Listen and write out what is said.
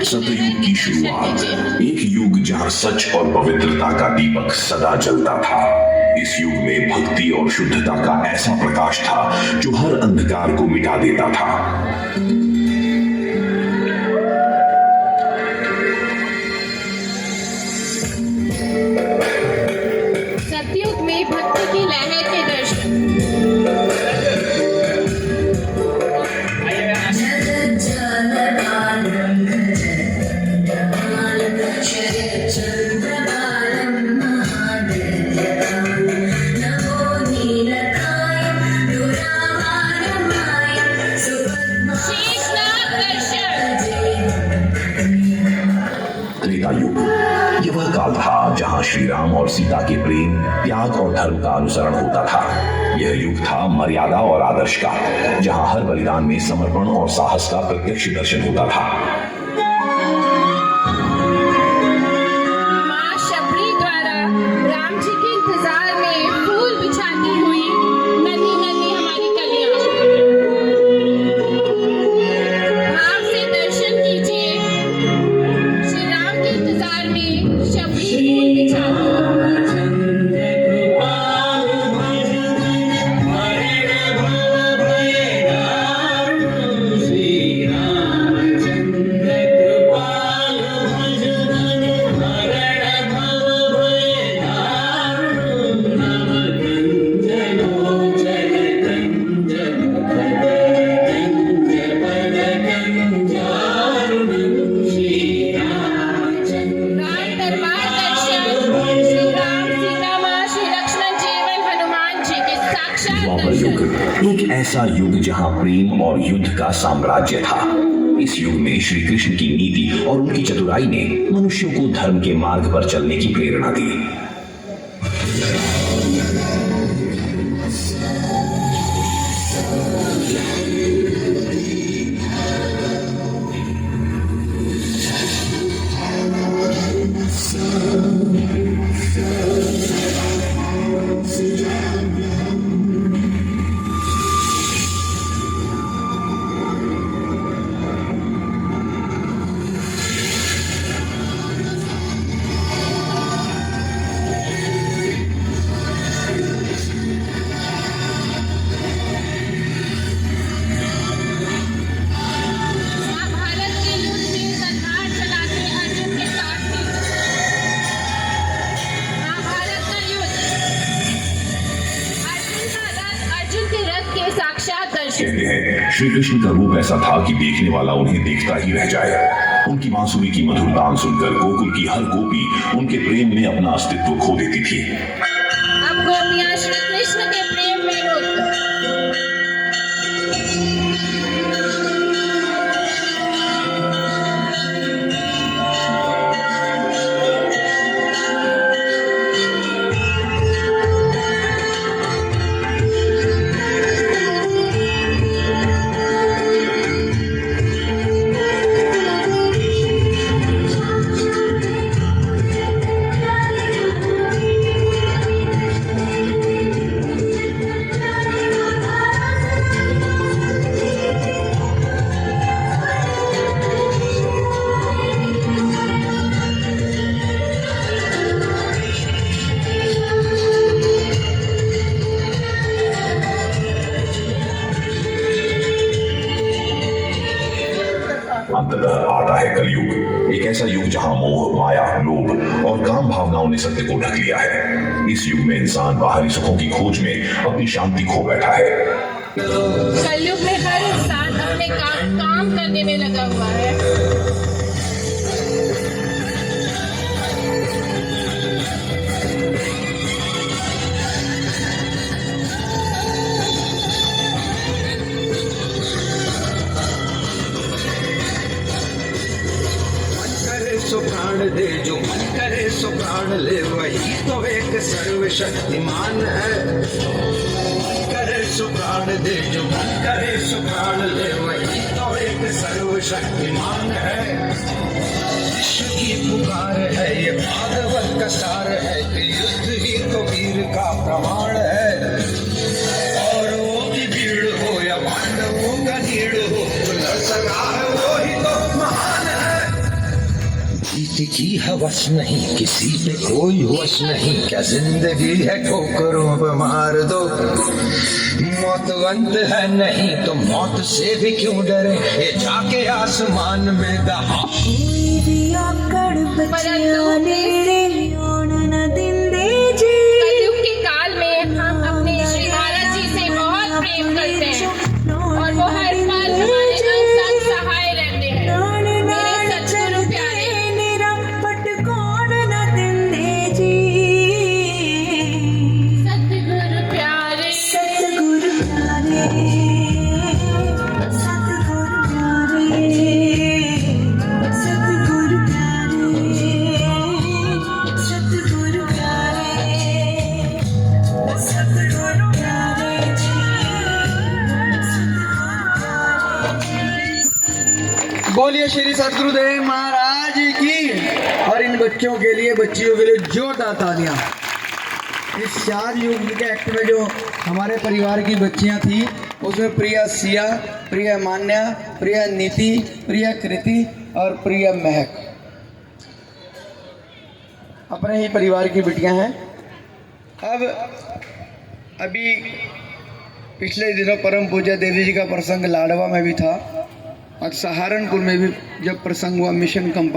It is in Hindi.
सतयुग की शुरुआत, एक युग जहां सच और पवित्रता का दीपक सदा जलता था। इस युग में भक्ति और शुद्धता का ऐसा प्रकाश था जो हर अंधकार को मिटा देता था। सतयुग में भक्ति की लहर के दर्शन। त्रेता युग, यह वह काल था जहां श्री राम और सीता के प्रेम, त्याग और धर्म का अनुसरण होता था। यह युग था मर्यादा और आदर्श का, जहां हर बलिदान में समर्पण और साहस का प्रत्यक्ष दर्शन होता था। मां शबरी द्वारा राम जी के इंतजार में फूल बिछाती हुई नन्ही नन्ही हमारी कलियां। भाव से दर्शन कीजिए, श्री राम के इंतजार में शबरी फूल बिछाती द्वापर युग, एक ऐसा युग जहां प्रेम और युद्ध का साम्राज्य था। इस युग में श्री कृष्ण की नीति और उनकी चतुराई ने मनुष्यों को धर्म के मार्ग पर चलने की प्रेरणा दी। कहते हैं श्री कृष्ण का रूप ऐसा था कि देखने वाला उन्हें देखता ही रह जाए। उनकी बांसुरी की मधुर तान सुनकर गोकुल की हर गोपी उनके प्रेम में अपना अस्तित्व खो देती थी। अब गोपियां श्री कृष्ण के प्रेम में अंततः आता है कलयुग, एक ऐसा युग जहां मोह, माया, लोभ और काम भावनाओं ने सत्य को ढक लिया है। इस युग में इंसान बाहरी सुखों की खोज में अपनी शांति खो बैठा है। कलयुग में हर इंसान अपने काम करने में लगा हुआ है। सो प्राण दे, जो मन करे सो प्राण ले, वही तो एक सर्वशक्तिमान है। मन करे सो प्राण दे, जो मन करे सो प्राण ले, वही तो एक सर्वशक्तिमान है। विश्व की पुकार है, ये भागवत का सार है कि युद्ध ही तो वीर का प्रमाण है। औरों की भीड़ हो या पांडवों का नीड़ हो, जो लड़ सका है वो ही तो महान है। की हवस नहीं, किसी पे कोई होश नहीं, क्या जिंदगी है ठोकरों पे मार दो। मौतवंत है नहीं तो मौत से भी क्यों डरे, ये जाके आसमान में दहा। कलयुग के काल में हम अपने श्री महाराज जी से बहुत प्रेम करते हैं और वो हर पल हमारे संग सहाय रहते हैं। मेरे सतगुरु प्यारे, सतगुरु प्यारे, बोलिए श्री सतगुरुदेव महाराज की। और इन बच्चों के लिए, बच्चियों के लिए जोरदार तालियां। इस शाद युग के एक्ट में जो हमारे परिवार की बच्चियां थी, उसमें प्रिया सिया, प्रिया मान्या, प्रिया नीति, प्रिया कृति और प्रिया महक अपने ही परिवार की बिटियां हैं। अब अभी पिछले दिनों परम पूज्य देवी जी का प्रसंग लाडवा में भी था और सहारनपुर में भी जब प्रसंग हुआ मिशन कंपाउंड